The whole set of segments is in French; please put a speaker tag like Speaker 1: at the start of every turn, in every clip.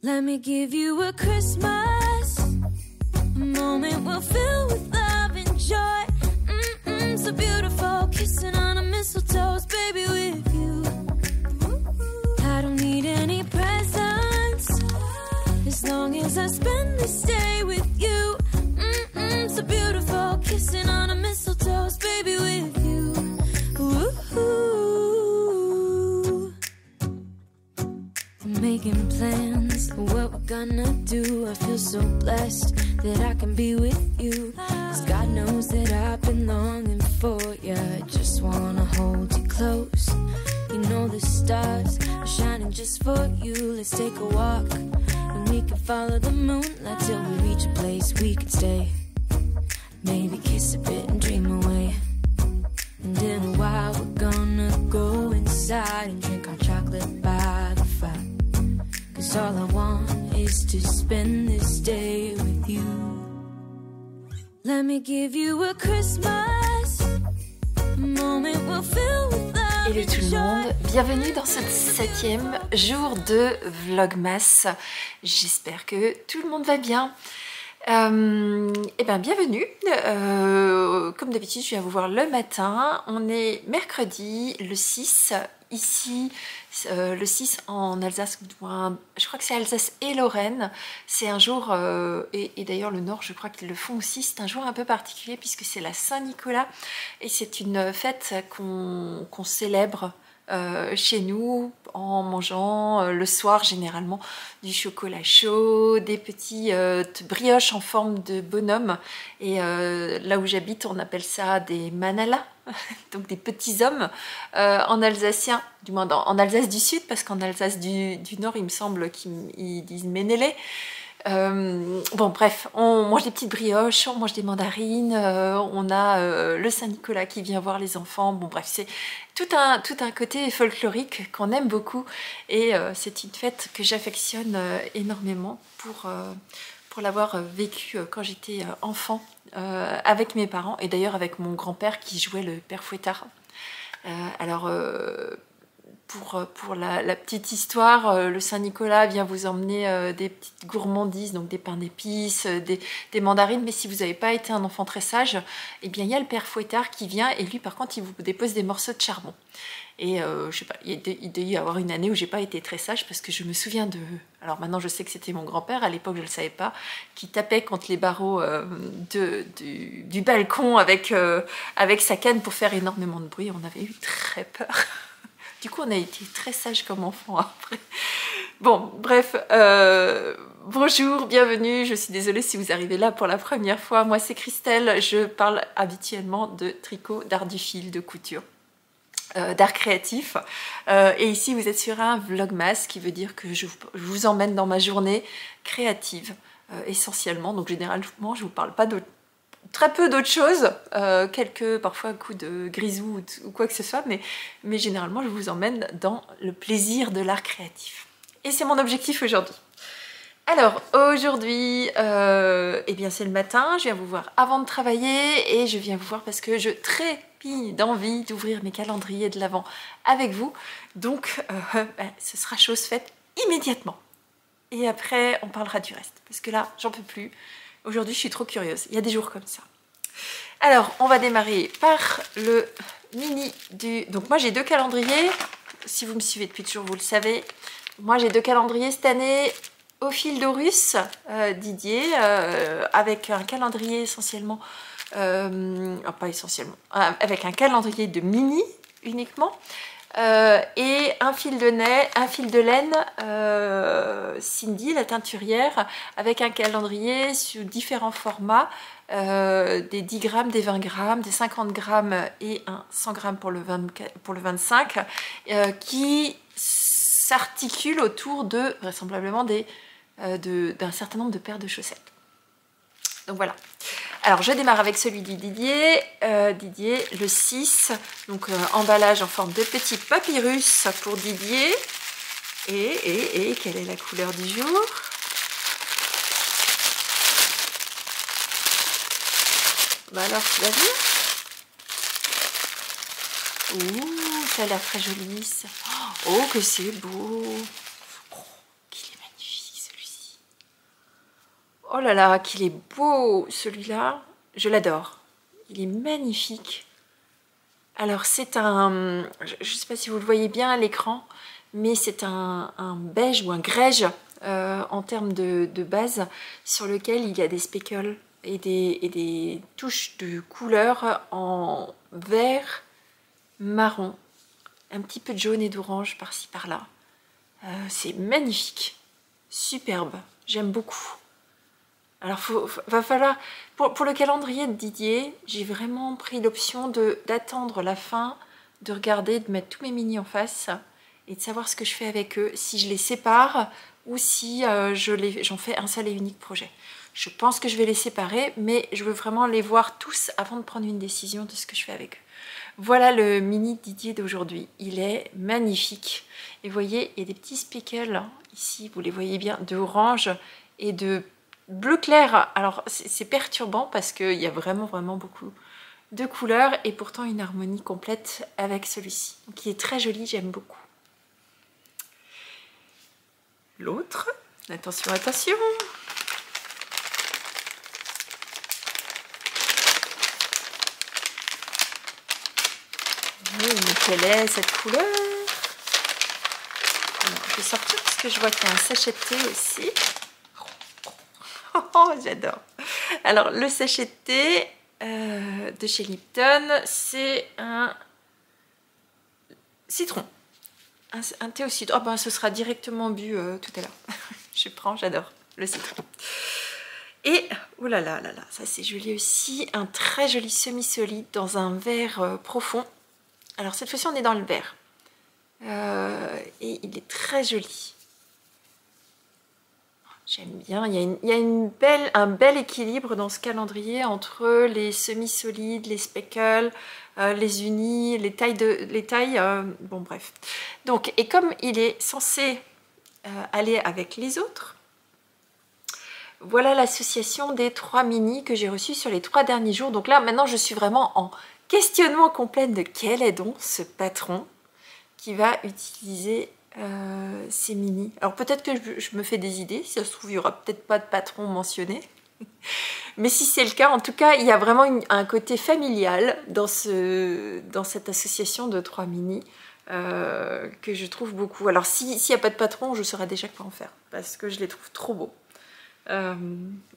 Speaker 1: Let me give you a Christmas moment we'll fill with love and joy. So beautiful, kissing on a mistletoe, baby, with you. I don't need any presents as long as I spend this day with you. So beautiful, kissing on a mistletoe, baby, with you. I'm making plans for what we're gonna do. I feel so blessed that I can be with you. 'Cause God knows that I've been longing for you. I just wanna hold you close. You know the stars are shining just for you. Let's take a walk and we can follow the moonlight till we reach a place we can stay. Maybe kiss a bit and dream away. And in a while we're gonna go inside and drink our chocolate by the fire. 'Cause all I want is to spend this day with you. Let me give you a Christmas moment we'll fill with love.
Speaker 2: Hello tout le monde, bienvenue dans ce 7e jour de Vlogmas. J'espère que tout le monde va bien. Et bien bienvenue, comme d'habitude je viens vous voir le matin. On est mercredi le 6 ici, le 6 en Alsace, je crois que c'est Alsace et Lorraine. C'est un jour, et d'ailleurs le Nord je crois qu'ils le font aussi, c'est un jour un peu particulier puisque c'est la Saint-Nicolas et c'est une fête qu'on célèbre chez nous en mangeant le soir généralement du chocolat chaud, des petits brioches en forme de bonhomme, et là où j'habite on appelle ça des manala, donc des petits hommes en alsacien, du moins en Alsace du Sud, parce qu'en Alsace du Nord il me semble qu'ils disent ménélé. Bon bref, on mange des petites brioches, on mange des mandarines, on a le Saint-Nicolas qui vient voir les enfants. Bon bref, c'est tout un côté folklorique qu'on aime beaucoup, et c'est une fête que j'affectionne énormément pour l'avoir vécu quand j'étais enfant avec mes parents, et d'ailleurs avec mon grand-père qui jouait le père Fouettard. Alors pour la petite histoire, le Saint-Nicolas vient vous emmener des petites gourmandises, donc des pains d'épices, des mandarines, mais si vous n'avez pas été un enfant très sage, eh bien il y a le père Fouettard qui vient, et lui par contre il vous dépose des morceaux de charbon. Et je sais pas, il doit y avoir une année où j'ai pas été très sage, parce que je me souviens de... Alors maintenant je sais que c'était mon grand-père, à l'époque je le savais pas, qui tapait contre les barreaux du balcon avec sa canne pour faire énormément de bruit. On avait eu très peur. Du coup, on a été très sages comme enfants après. Bon, bref, bonjour, bienvenue. Je suis désolée si vous arrivez là pour la première fois. Moi, c'est Christelle. Je parle habituellement de tricot, d'art du fil, de couture, d'art créatif. Et ici, vous êtes sur un vlogmas, qui veut dire que je vous emmène dans ma journée créative, essentiellement. Donc, généralement, je ne vous parle pas d'autre. Très peu d'autres choses, quelques parfois coups de grisou ou quoi que ce soit, mais généralement je vous emmène dans le plaisir de l'art créatif. Et c'est mon objectif aujourd'hui. Alors aujourd'hui, eh bien c'est le matin, je viens vous voir avant de travailler, et je viens vous voir parce que je trépigne d'envie d'ouvrir mes calendriers de l'Avent avec vous. Donc ce sera chose faite immédiatement. Et après on parlera du reste, parce que là j'en peux plus. Aujourd'hui, je suis trop curieuse. Il y a des jours comme ça. Alors, on va démarrer par le mini du... Donc, moi, j'ai 2 calendriers. Si vous me suivez depuis toujours, vous le savez. Moi, j'ai 2 calendriers cette année au fil d'Horus, Didier, avec un calendrier essentiellement... pas essentiellement. Avec un calendrier de mini uniquement. Et un fil de laine Cindy, la teinturière, avec un calendrier sous différents formats, des 10 grammes, des 20 grammes, des 50 grammes et un 100 grammes pour le 25, qui s'articule autour de vraisemblablement d'un certain nombre de paires de chaussettes. Donc voilà. Alors je démarre avec celui du Didier, le 6, donc emballage en forme de petit papyrus pour Didier. Et quelle est la couleur du jour? Bah alors, tu vas dire? Ouh, ça a l'air très joli ça. Oh, que c'est beau! Oh, qu'il est magnifique celui-ci! Oh là là, qu'il est beau celui-là. Je l'adore. Il est magnifique. Alors c'est un... Je ne sais pas si vous le voyez bien à l'écran, mais c'est un beige ou un grège en termes de base sur lequel il y a des speckles et des touches de couleur en vert, marron, un petit peu de jaune et d'orange par-ci par-là. C'est magnifique, superbe, j'aime beaucoup. Alors va falloir, pour le calendrier de Didier, j'ai vraiment pris l'option d'attendre la fin, de regarder, de mettre tous mes mini en face et de savoir ce que je fais avec eux, si je les sépare ou si j'en fais un seul et unique projet. Je pense que je vais les séparer, mais je veux vraiment les voir tous avant de prendre une décision de ce que je fais avec eux. Voilà le mini Didier d'aujourd'hui. Il est magnifique. Et vous voyez, il y a des petits speckles ici, vous les voyez bien, d'orange et de bleu clair. Alors c'est perturbant parce qu'il y a vraiment beaucoup de couleurs et pourtant une harmonie complète avec celui-ci. Donc il est très joli, j'aime beaucoup. L'autre, attention, attention. Oui, mais quelle est cette couleur? Alors, je vais sortir parce que je vois qu'il y a un sachet de thé aussi. Oh, j'adore. Alors, le sachet de thé de chez Lipton, c'est un citron. Un thé au citron. Oh, ben, ce sera directement bu tout à l'heure. Je prends, j'adore le citron. Et, oh là là là là, ça c'est joli aussi. Un très joli semi-solide dans un vert profond. Alors, cette fois-ci, on est dans le vert. Et il est très joli. J'aime bien, il y a un bel équilibre dans ce calendrier entre les semi-solides, les speckles, les unis, les tailles, bon bref. Donc, et comme il est censé aller avec les autres, voilà l'association des 3 mini que j'ai reçus sur les 3 derniers jours. Donc là, maintenant, je suis vraiment en questionnement complet de quel est donc ce patron qui va utiliser ces mini. Alors peut-être que je me fais des idées, si ça se trouve il n'y aura peut-être pas de patron mentionné, mais si c'est le cas, en tout cas il y a vraiment un côté familial dans cette association de 3 mini que je trouve beaucoup. Alors s'il n'y a pas de patron, je saurais déjà quoi en faire, parce que je les trouve trop beaux.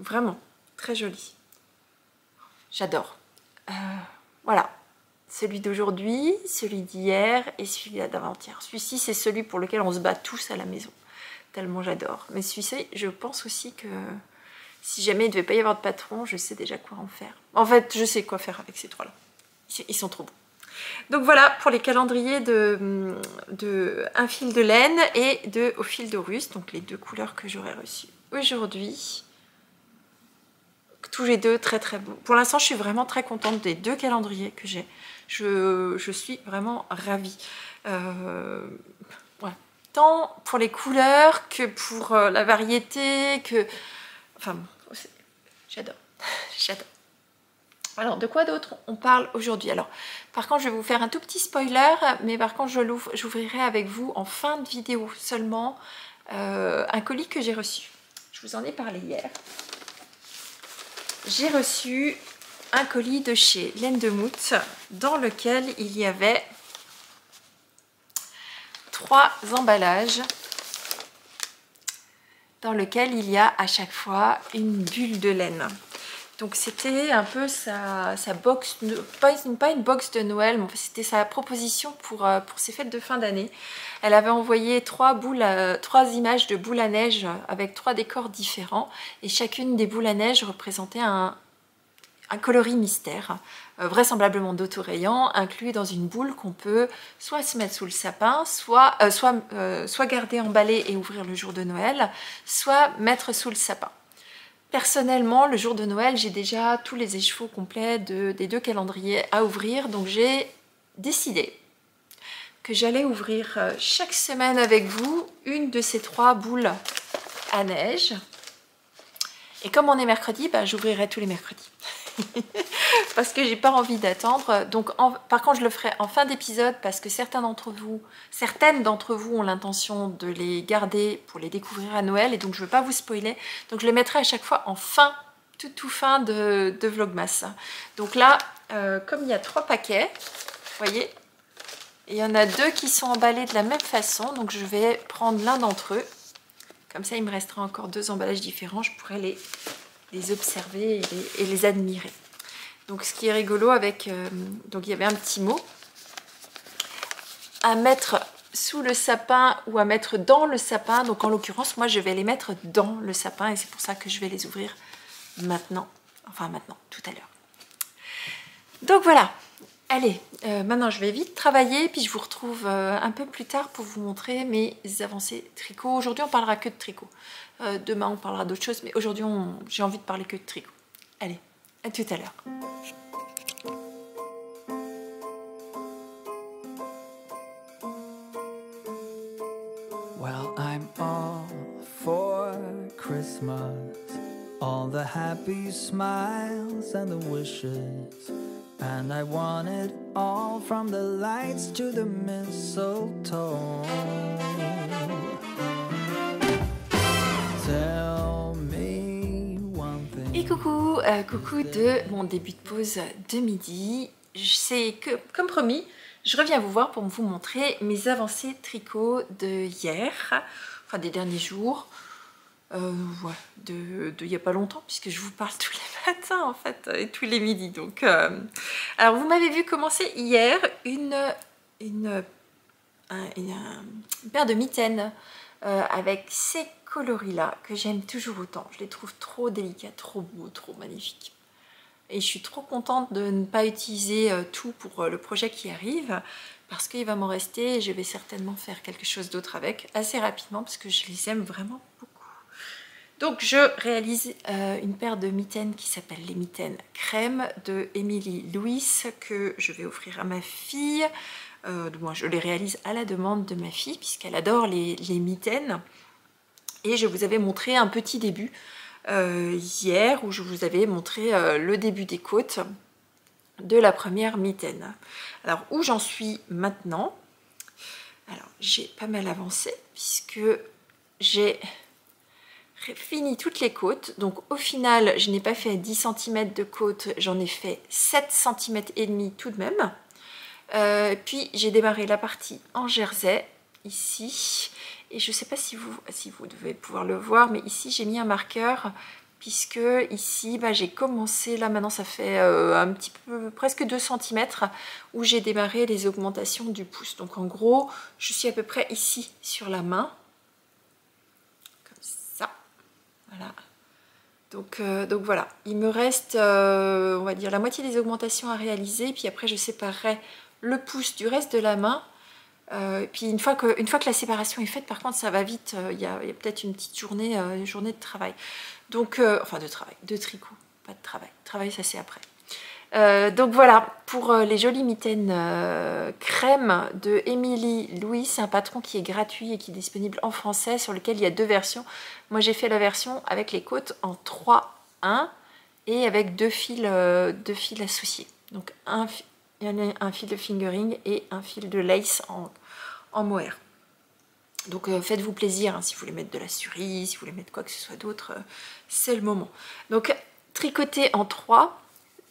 Speaker 2: Vraiment, très joli. J'adore. Voilà. Celui d'aujourd'hui, celui d'hier et celui d'avant-hier. Celui-ci, c'est celui pour lequel on se bat tous à la maison. Tellement j'adore. Mais celui-ci, je pense aussi que si jamais il ne devait pas y avoir de patron, je sais déjà quoi en faire. En fait, je sais quoi faire avec ces trois-là. Ils sont trop beaux. Donc voilà pour les calendriers de un fil de laine et de au fil de russe. Donc les 2 couleurs que j'aurais reçues aujourd'hui. Tous les 2 très très beaux. Pour l'instant, je suis vraiment très contente des 2 calendriers que j'ai. Je suis vraiment ravie. Ouais. Tant pour les couleurs que pour la variété, que... Enfin, j'adore. J'adore. Alors, de quoi d'autre on parle aujourd'hui? Alors, par contre, je vais vous faire un tout petit spoiler, mais par contre, j'ouvrirai avec vous en fin de vidéo seulement un colis que j'ai reçu. Je vous en ai parlé hier. J'ai reçu un colis de chez Laine de Mout dans lequel il y avait 3 emballages dans lequel il y a à chaque fois une bulle de laine. Donc c'était un peu sa box, pas une box de Noël, mais c'était sa proposition pour ses fêtes de fin d'année. Elle avait envoyé 3 images de boules à neige avec 3 décors différents et chacune des boules à neige représentait un coloris mystère, vraisemblablement d'autorayant, inclus dans une boule qu'on peut soit se mettre sous le sapin, soit garder emballée et ouvrir le jour de Noël, soit mettre sous le sapin. Personnellement, le jour de Noël, j'ai déjà tous les écheveaux complets des 2 calendriers à ouvrir, donc j'ai décidé que j'allais ouvrir chaque semaine avec vous une de ces 3 boules à neige. Et comme on est mercredi, bah, j'ouvrirai tous les mercredis. parce que j'ai pas envie d'attendre. Donc par contre je le ferai en fin d'épisode parce que certaines d'entre vous ont l'intention de les garder pour les découvrir à Noël et donc je veux pas vous spoiler. Donc je les mettrai à chaque fois en fin, tout fin de Vlogmas. Donc là, comme il y a 3 paquets, vous voyez, il y en a 2 qui sont emballés de la même façon. Donc je vais prendre l'un d'entre eux. Comme ça il me restera encore 2 emballages différents. Je pourrais les observer et les admirer. Donc ce qui est rigolo avec... donc il y avait un petit mot à mettre sous le sapin ou à mettre dans le sapin. Donc en l'occurrence, moi je vais les mettre dans le sapin et c'est pour ça que je vais les ouvrir maintenant. Enfin maintenant, tout à l'heure. Donc voilà. Allez, maintenant je vais vite travailler puis je vous retrouve un peu plus tard pour vous montrer mes avancées tricot. Aujourd'hui on parlera que de tricot. Demain on parlera d'autres choses, mais aujourd'hui j'ai envie de parler que de tricot. Allez, à tout à l'heure.
Speaker 3: Well, I'm all for Christmas, all the happy smiles and the wishes, and I want it all from the lights to the mistletoe. Tell me one thing.
Speaker 2: Et coucou, coucou de mon début de pause de midi. C'est que, comme promis, je reviens vous voir pour vous montrer mes avancées tricot de hier, enfin des derniers jours, ouais, de il n'y a pas longtemps, puisque je vous parle tous les matins en fait, et tous les midis. Donc, alors vous m'avez vu commencer hier une paire de mitaines avec ces coloris là, que j'aime toujours autant. Je les trouve trop délicats, trop beaux, trop magnifiques. Et je suis trop contente de ne pas utiliser tout pour le projet qui arrive parce qu'il va m'en rester et je vais certainement faire quelque chose d'autre avec assez rapidement parce que je les aime vraiment beaucoup. Donc je réalise une paire de mitaines qui s'appelle les mitaines crème de Emily Louis que je vais offrir à ma fille. Moi je les réalise à la demande de ma fille puisqu'elle adore les mitaines. Et je vous avais montré un petit début hier où je vous avais montré le début des côtes de la première mitaine. Alors où j'en suis maintenant? Alors j'ai pas mal avancé puisque j'ai fini toutes les côtes. Donc au final je n'ai pas fait 10 cm de côte, j'en ai fait 7 cm et demi tout de même. Puis j'ai démarré la partie en jersey ici. Et je ne sais pas si vous devez pouvoir le voir, mais ici j'ai mis un marqueur puisque ici j'ai commencé, là maintenant ça fait un petit peu, presque 2 cm où j'ai démarré les augmentations du pouce. Donc en gros, je suis à peu près ici sur la main, comme ça, voilà. Donc voilà, il me reste, on va dire, la moitié des augmentations à réaliser, puis après je séparerai le pouce du reste de la main. Puis une fois que la séparation est faite, par contre ça va vite, il y a peut-être une petite journée de travail. Donc, enfin de tricot, pas de travail. Travail ça c'est après. Donc voilà, pour les jolies mitaines crème de Emily Louis, c'est un patron qui est gratuit et qui est disponible en français, sur lequel il y a 2 versions. Moi j'ai fait la version avec les côtes en 3-1 et avec 2 fils associés. Donc il y en a un fil de fingering et un fil de lace en mohair. Donc faites-vous plaisir, hein, si vous voulez mettre de la cerise, si vous voulez mettre quoi que ce soit d'autre, c'est le moment. Donc tricoter en 3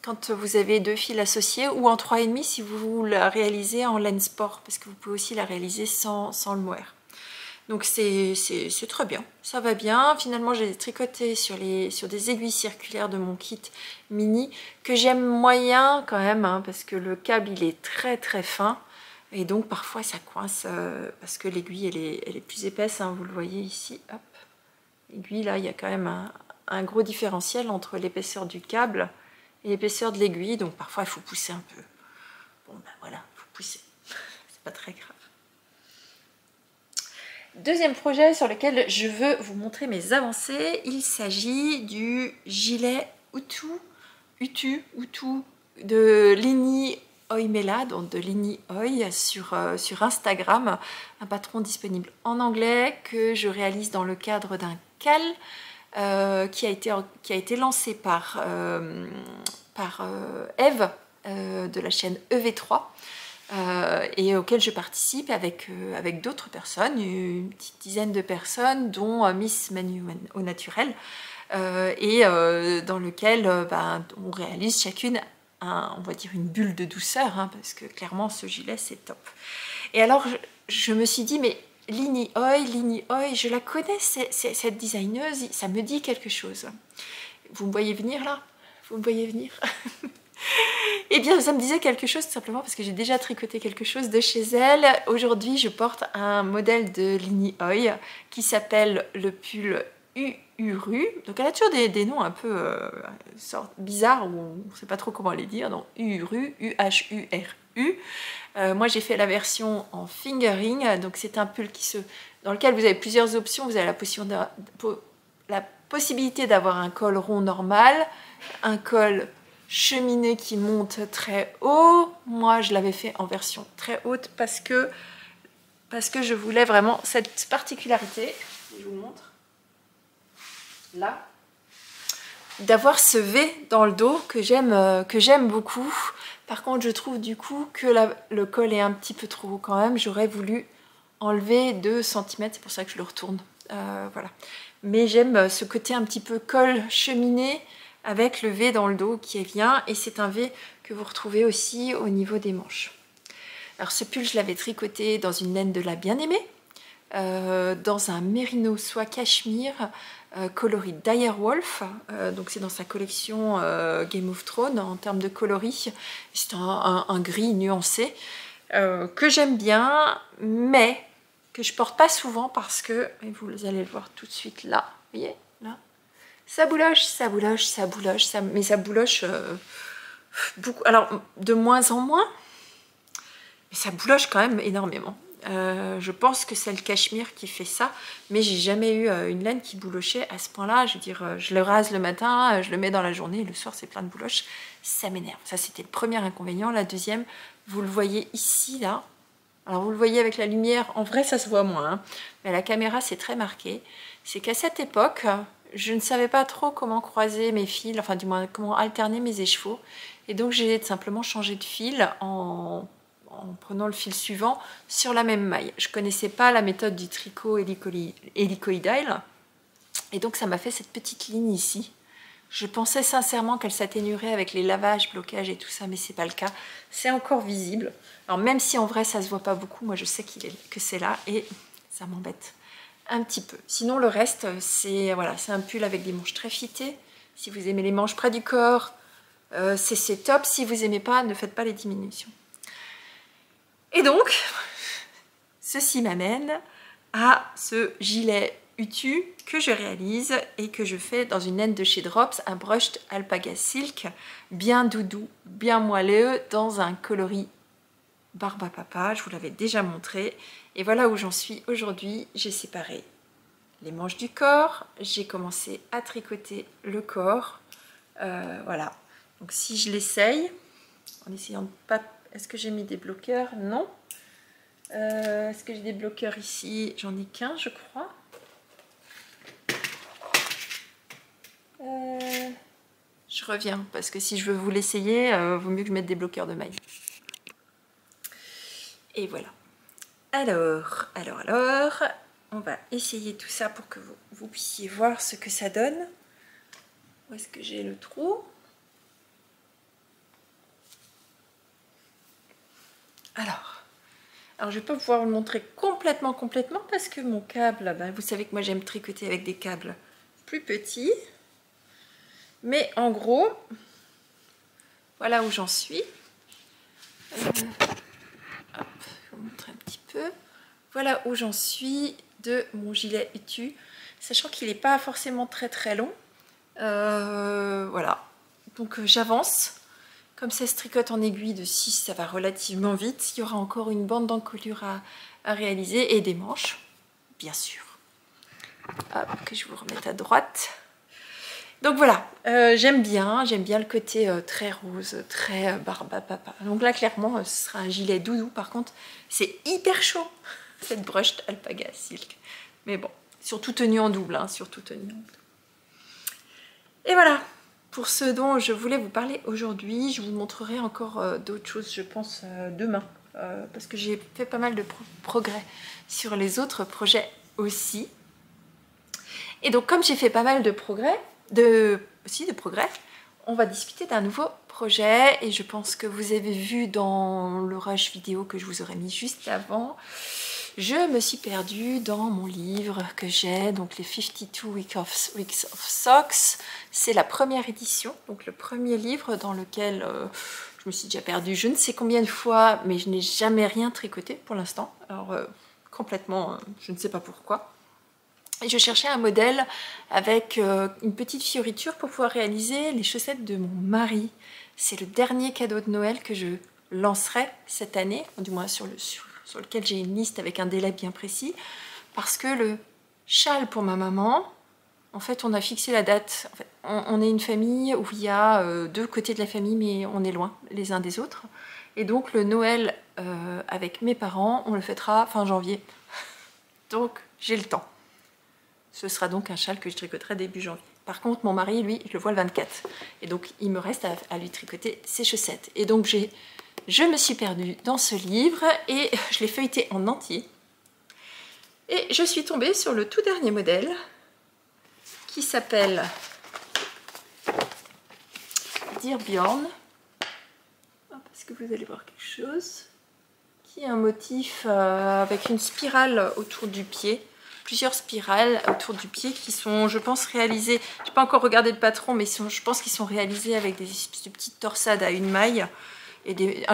Speaker 2: quand vous avez 2 fils associés, ou en 3,5 si vous la réalisez en laine sport, parce que vous pouvez aussi la réaliser sans le mohair. Donc c'est très bien, ça va bien. Finalement j'ai tricoté sur des aiguilles circulaires de mon kit mini que j'aime moyen quand même, hein, parce que le câble il est très très fin et donc parfois ça coince parce que l'aiguille elle est plus épaisse, hein, vous le voyez ici, hop. L'aiguille là il y a quand même un gros différentiel entre l'épaisseur du câble et l'épaisseur de l'aiguille, donc parfois il faut pousser un peu. Bon ben voilà, il faut pousser, c'est pas très grave. Deuxième projet sur lequel je veux vous montrer mes avancées, il s'agit du gilet Utu de Lini Oimela, donc de Lini Oi sur Instagram, un patron disponible en anglais que je réalise dans le cadre d'un CAL qui a été lancé par par Eve de la chaîne EV3 et auquel je participe avec d'autres personnes, une petite dizaine de personnes, dont Miss Manu au naturel, et dans lequel on réalise chacune on va dire une bulle de douceur, hein, parce que clairement ce gilet c'est top. Et alors je me suis dit, mais Lini Oi, je la connais, cette designeuse, ça me dit quelque chose. Vous me voyez venir là? Vous me voyez venir? Eh bien, ça me disait quelque chose tout simplement parce que j'ai déjà tricoté quelque chose de chez elle. Aujourd'hui, je porte un modèle de Lini Oi qui s'appelle le pull Uhuru. Donc, elle a toujours des noms un peu bizarres où on ne sait pas trop comment les dire. Donc, Uhuru, U-H-U-R-U. Moi, j'ai fait la version en fingering. Donc, c'est un pull dans lequel vous avez plusieurs options. Vous avez la possibilité d'avoir un col rond normal, un col cheminé qui monte très haut. Moi, je l'avais fait en version très haute parce que je voulais vraiment cette particularité. Je vous montre. Là, d'avoir ce V dans le dos que j'aime beaucoup. Par contre, je trouve du coup que le col est un petit peu trop haut quand même. J'aurais voulu enlever 2 cm, c'est pour ça que je le retourne. Voilà. Mais j'aime ce côté un petit peu col cheminé avec le V dans le dos qui est bien, et c'est un V que vous retrouvez aussi au niveau des manches. Alors ce pull, je l'avais tricoté dans une laine de la bien-aimée, dans un mérino soie cachemire coloris Direwolf, donc c'est dans sa collection Game of Thrones en termes de coloris. C'est un gris nuancé que j'aime bien, mais que je porte pas souvent parce que, et vous allez le voir tout de suite là, vous voyez, là, ça bouloche, mais ça bouloche beaucoup, alors de moins en moins, mais ça bouloche quand même énormément. Je pense que c'est le cachemire qui fait ça, mais j'ai jamais eu une laine qui boulochait à ce point-là. Je veux dire, je le rase le matin, je le mets dans la journée, et le soir c'est plein de bouloches, ça m'énerve. Ça c'était le premier inconvénient. La deuxième, vous le voyez ici, là. Alors vous le voyez avec la lumière, en vrai ça se voit moins, hein, mais à la caméra c'est très marqué. C'est qu'à cette époque, je ne savais pas trop comment croiser mes fils, enfin du moins comment alterner mes écheveaux, et donc j'ai simplement changé de fil en prenant le fil suivant sur la même maille. Je ne connaissais pas la méthode du tricot hélicoïdal, et donc ça m'a fait cette petite ligne ici. Je pensais sincèrement qu'elle s'atténuerait avec les lavages, blocages et tout ça, mais c'est pas le cas. C'est encore visible. Alors même si en vrai ça se voit pas beaucoup, moi je sais que c'est là et ça m'embête un petit peu. Sinon le reste, c'est voilà, c'est un pull avec des manches très fitées. Si vous aimez les manches près du corps, c'est top. Si vous aimez pas, ne faites pas les diminutions. Et donc, ceci m'amène à ce gilet Utu que je réalise et que je fais dans une laine de chez Drops, un brushed alpaga silk, bien doudou, bien moelleux, dans un coloris barbe à papa. Je vous l'avais déjà montré. Et voilà où j'en suis aujourd'hui. J'ai séparé les manches du corps, j'ai commencé à tricoter le corps. Voilà. Donc si je l'essaye, en essayant de pas... Est-ce que j'ai mis des bloqueurs? Non. Est-ce que j'ai des bloqueurs ici? J'en ai qu'un, je crois. Je reviens, parce que si je veux vous l'essayer, vaut mieux que je mette des bloqueurs de maille. Et voilà. Alors, on va essayer tout ça pour que vous puissiez voir ce que ça donne. Où est-ce que j'ai le trou? Alors, je ne vais pas pouvoir vous le montrer complètement parce que mon câble, vous savez que moi j'aime tricoter avec des câbles plus petits. Mais en gros, voilà où j'en suis. Hop, je vais vous montrer un petit peu. Voilà où j'en suis de mon gilet Utu, sachant qu'il n'est pas forcément très long. Voilà, donc j'avance. Comme ça se tricote en aiguille de 6, ça va relativement vite. Il y aura encore une bande d'encolure à réaliser et des manches, bien sûr. Hop, que je vous remette à droite. Donc voilà, j'aime bien le côté très rose, très barbe à papa. Donc là, clairement, ce sera un gilet doudou. Par contre, c'est hyper chaud, cette brushed alpaga silk. Mais bon, surtout tenue en double, hein, surtout tenue en double. Et voilà. pour ce dont je voulais vous parler aujourd'hui. Je vous montrerai encore d'autres choses, je pense, demain. Parce que j'ai fait pas mal de progrès sur les autres projets aussi. Et donc, comme j'ai fait pas mal de progrès, on va discuter d'un nouveau projet. Et je pense que vous avez vu dans le rush vidéo que je vous aurais mis juste avant, je me suis perdue dans mon livre que j'ai, donc les 52 Weeks of Socks. C'est la première édition, donc le premier livre dans lequel je me suis déjà perdue je ne sais combien de fois, mais je n'ai jamais rien tricoté pour l'instant. Alors complètement, je ne sais pas pourquoi. Et je cherchais un modèle avec une petite fioriture pour pouvoir réaliser les chaussettes de mon mari. C'est le dernier cadeau de Noël que je lancerai cette année, du moins sur lequel j'ai une liste avec un délai bien précis, parce que le châle pour ma maman, en fait on a fixé la date. En fait, on est une famille où il y a deux côtés de la famille, mais on est loin les uns des autres. Et donc le Noël avec mes parents, on le fêtera fin janvier. Donc j'ai le temps. Ce sera donc un châle que je tricoterai début janvier. Par contre, mon mari, lui, je le vois le 24. Et donc, il me reste à lui tricoter ses chaussettes. Et donc, je me suis perdue dans ce livre et je l'ai feuilleté en entier. Et je suis tombée sur le tout dernier modèle qui s'appelle Dear Bjorn. Parce que vous allez voir quelque chose. Qui est un motif avec une spirale autour du pied. Plusieurs spirales autour du pied qui sont, je pense, réalisées. Je n'ai pas encore regardé le patron, mais je pense qu'ils sont réalisés avec des petites torsades à une maille. Et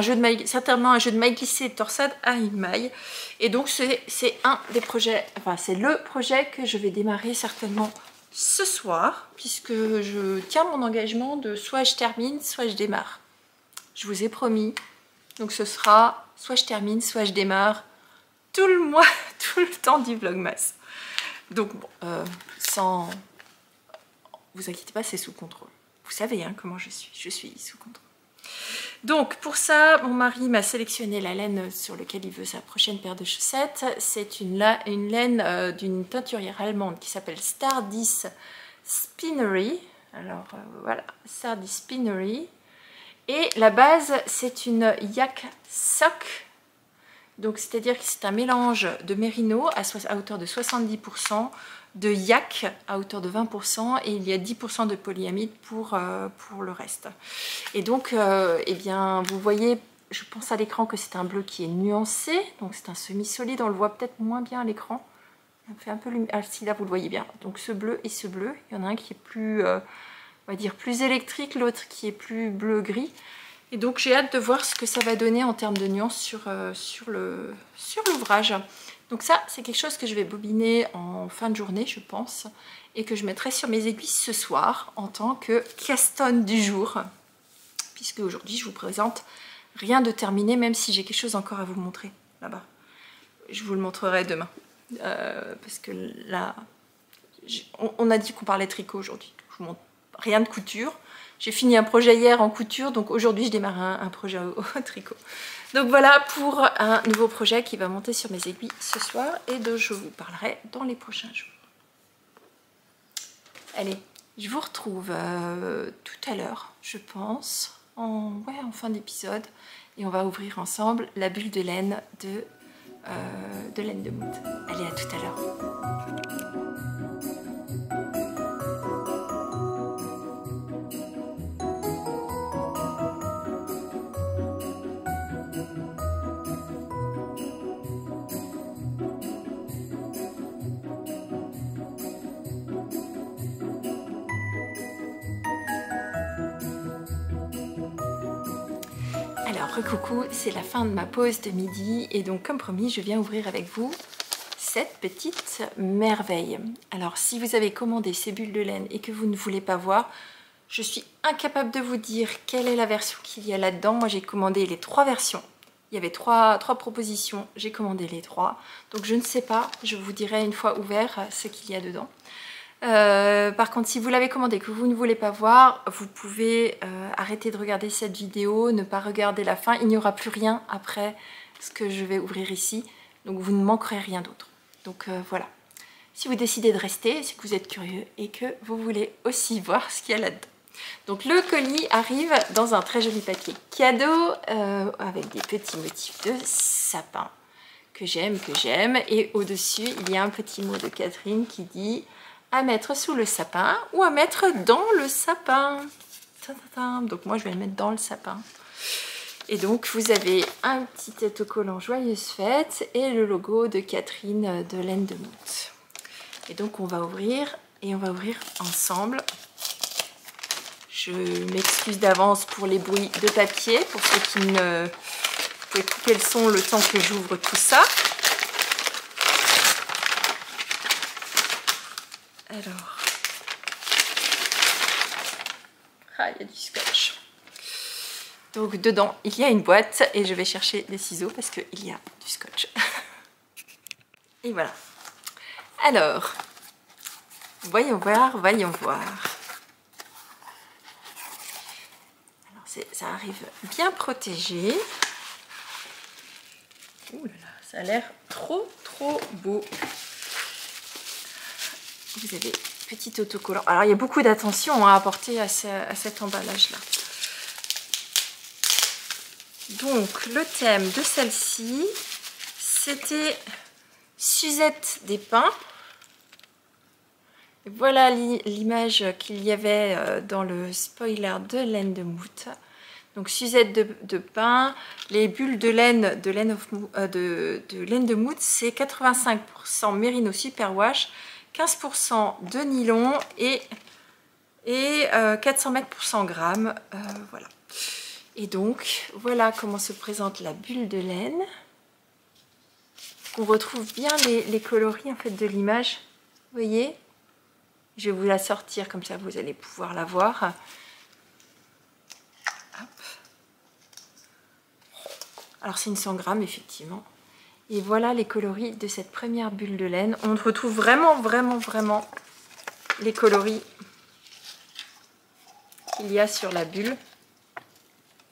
Speaker 2: certainement un jeu de maille glissé de torsade à une maille. Et donc c'est un des projets, enfin c'est le projet que je vais démarrer certainement ce soir, puisque je tiens mon engagement de soit je termine, soit je démarre. Je vous ai promis. Donc ce sera soit je termine, soit je démarre tout le mois, tout le temps du Vlogmas. Donc bon, sans vous inquiétez pas, c'est sous contrôle. Vous savez hein, comment je suis sous contrôle. Donc pour ça, mon mari m'a sélectionné la laine sur laquelle il veut sa prochaine paire de chaussettes. C'est une laine d'une teinturière allemande qui s'appelle Stardis Spinnery. Alors voilà, Stardis Spinnery. Et la base, c'est une yak sock. Donc c'est-à-dire que c'est un mélange de mérino à hauteur de 70%, de yak à hauteur de 20% et il y a 10% de polyamide pour le reste. Et donc, eh bien, vous voyez, je pense à l'écran que c'est un bleu qui est nuancé, donc c'est un semi-solide, on le voit peut-être moins bien à l'écran. On fait un peu lumière, ah, si là vous le voyez bien. Donc ce bleu et ce bleu, il y en a un qui est plus, on va dire, plus électrique, l'autre qui est plus bleu-gris. Et donc j'ai hâte de voir ce que ça va donner en termes de nuances sur l'ouvrage. Donc ça, c'est quelque chose que je vais bobiner en fin de journée, je pense, et que je mettrai sur mes aiguilles ce soir en tant que castonne du jour. Puisque aujourd'hui, je vous présente rien de terminé, même si j'ai quelque chose encore à vous montrer là-bas. Je vous le montrerai demain. Parce que là, on a dit qu'on parlait tricot aujourd'hui. Je vous montre rien de couture. J'ai fini un projet hier en couture, donc aujourd'hui je démarre un projet au tricot. Donc voilà pour un nouveau projet qui va monter sur mes aiguilles ce soir et dont je vous parlerai dans les prochains jours. Allez, je vous retrouve tout à l'heure, je pense, en fin d'épisode. Et on va ouvrir ensemble la bulle de laine de laine de Mood. Allez, à tout à l'heure. Alors, coucou, c'est la fin de ma pause de midi et donc comme promis, je viens ouvrir avec vous cette petite merveille. Alors, si vous avez commandé ces bulles de laine et que vous ne voulez pas voir, je suis incapable de vous dire quelle est la version qu'il y a là-dedans. Moi, j'ai commandé les 3 versions. Il y avait trois propositions, j'ai commandé les 3. Donc, je ne sais pas, je vous dirai une fois ouvert ce qu'il y a dedans. Par contre, si vous l'avez commandé que vous ne voulez pas voir, vous pouvez arrêter de regarder cette vidéo, ne pas regarder la fin. Il n'y aura plus rien après ce que je vais ouvrir ici. Donc vous ne manquerez rien d'autre. Donc voilà. Si vous décidez de rester, c'est que vous êtes curieux et que vous voulez aussi voir ce qu'il y a là-dedans. Donc le colis arrive dans un très joli papier cadeau avec des petits motifs de sapin que j'aime. Et au-dessus, il y a un petit mot de Catherine qui dit « à mettre sous le sapin » ou « à mettre dans le sapin ». Donc moi, je vais le mettre dans le sapin. Et donc, vous avez un petit autocollant « Joyeuse fête » et le logo de Catherine de Laine de Moute. Et donc, on va ouvrir et on va ouvrir ensemble. Je m'excuse d'avance pour les bruits de papier, pour ceux qui ne... Vous pouvez couper le son le temps que j'ouvre tout ça. Alors... Ah, il y a du scotch. Donc dedans, il y a une boîte et je vais chercher des ciseaux parce qu'il y a du scotch. Et voilà. Alors, voyons voir. Ça arrive bien protégé. Ouh là là, ça a l'air trop beau. Vous avez petit autocollant. Alors il y a beaucoup d'attention à apporter à cet emballage-là. Donc le thème de celle-ci, c'était Suzette des pins. Voilà l'image qu'il y avait dans le spoiler de Laine de Moute. Donc Suzette de pin, les bulles de laine de Laine de Moute, c'est 85% Merino Superwash, 15% de nylon et 400 mètres pour 100 grammes. Voilà. Et donc voilà comment se présente la bulle de laine. On retrouve bien les coloris en fait de l'image. Vous voyez? Je vais vous la sortir comme ça vous allez pouvoir la voir. Hop. Alors c'est une 100 grammes effectivement. Et voilà les coloris de cette première bulle de laine. On retrouve vraiment les coloris qu'il y a sur la bulle,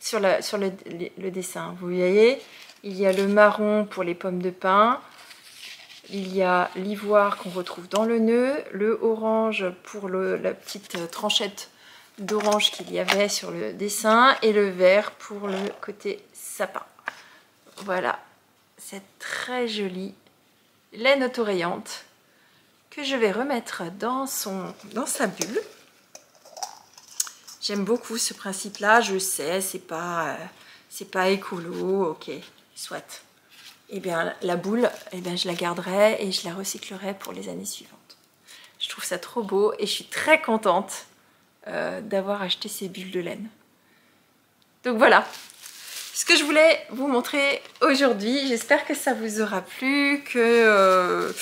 Speaker 2: sur le dessin. Vous voyez, il y a le marron pour les pommes de pin. Il y a l'ivoire qu'on retrouve dans le nœud, le orange pour la petite tranchette d'orange qu'il y avait sur le dessin et le vert pour le côté sapin. Voilà, cette très jolie laine autorayante que je vais remettre dans sa bulle. J'aime beaucoup ce principe-là, je sais, c'est pas écolo, ok, soit. Et bien la boule, eh bien, je la garderai et je la recyclerai pour les années suivantes. Je trouve ça trop beau et je suis très contente d'avoir acheté ces bulles de laine. Donc voilà ce que je voulais vous montrer aujourd'hui. J'espère que ça vous aura plu, que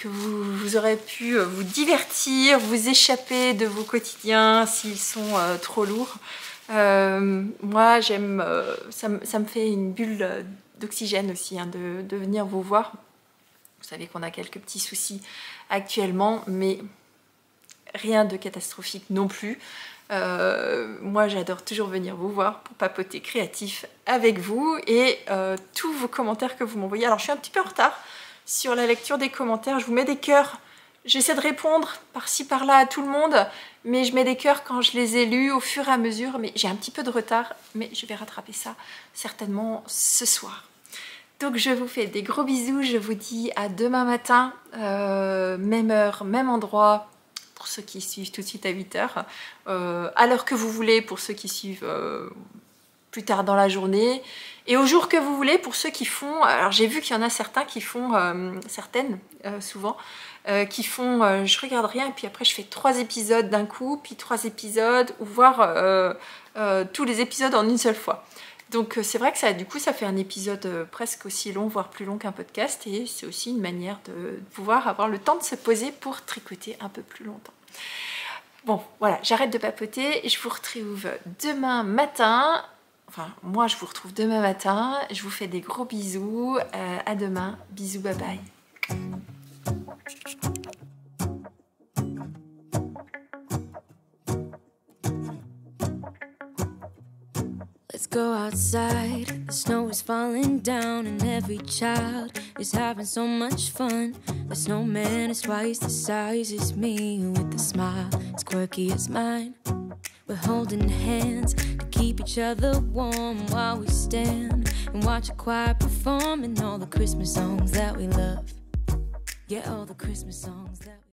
Speaker 2: vous aurez pu vous divertir, vous échapper de vos quotidiens s'ils sont trop lourds. Moi j'aime, ça me fait une bulle d'oxygène aussi hein, de venir vous voir. Vous savez qu'on a quelques petits soucis actuellement, mais rien de catastrophique non plus. Moi j'adore toujours venir vous voir pour papoter créatif avec vous et tous vos commentaires que vous m'envoyez. Alors je suis un petit peu en retard sur la lecture des commentaires, je vous mets des cœurs. J'essaie de répondre par-ci par-là à tout le monde, mais je mets des cœurs quand je les ai lus au fur et à mesure. Mais j'ai un petit peu de retard, mais je vais rattraper ça certainement ce soir. Donc je vous fais des gros bisous, je vous dis à demain matin, même heure, même endroit, pour ceux qui suivent tout de suite à 8 h, à l'heure que vous voulez pour ceux qui suivent plus tard dans la journée, et au jour que vous voulez pour ceux qui font, alors j'ai vu qu'il y en a certains qui font, souvent, qui font, je regarde rien et puis après je fais 3 épisodes d'un coup, puis 3 épisodes, ou voire tous les épisodes en une seule fois. Donc c'est vrai que ça, du coup ça fait un épisode presque aussi long, voire plus long qu'un podcast, et c'est aussi une manière de pouvoir avoir le temps de se poser pour tricoter un peu plus longtemps. Bon voilà, j'arrête de papoter, je vous retrouve demain matin. Enfin, moi, je vous retrouve demain matin. Je vous fais des gros bisous. À demain. Bisous, bye bye. Let's
Speaker 1: go outside. The snow is falling down and every child is having so much fun. The snowman is twice the size as me, with a smile as quirky as mine. We're holding hands to keep each other warm while we stand and watch a choir performing all the Christmas songs that we love. Yeah, all the Christmas songs that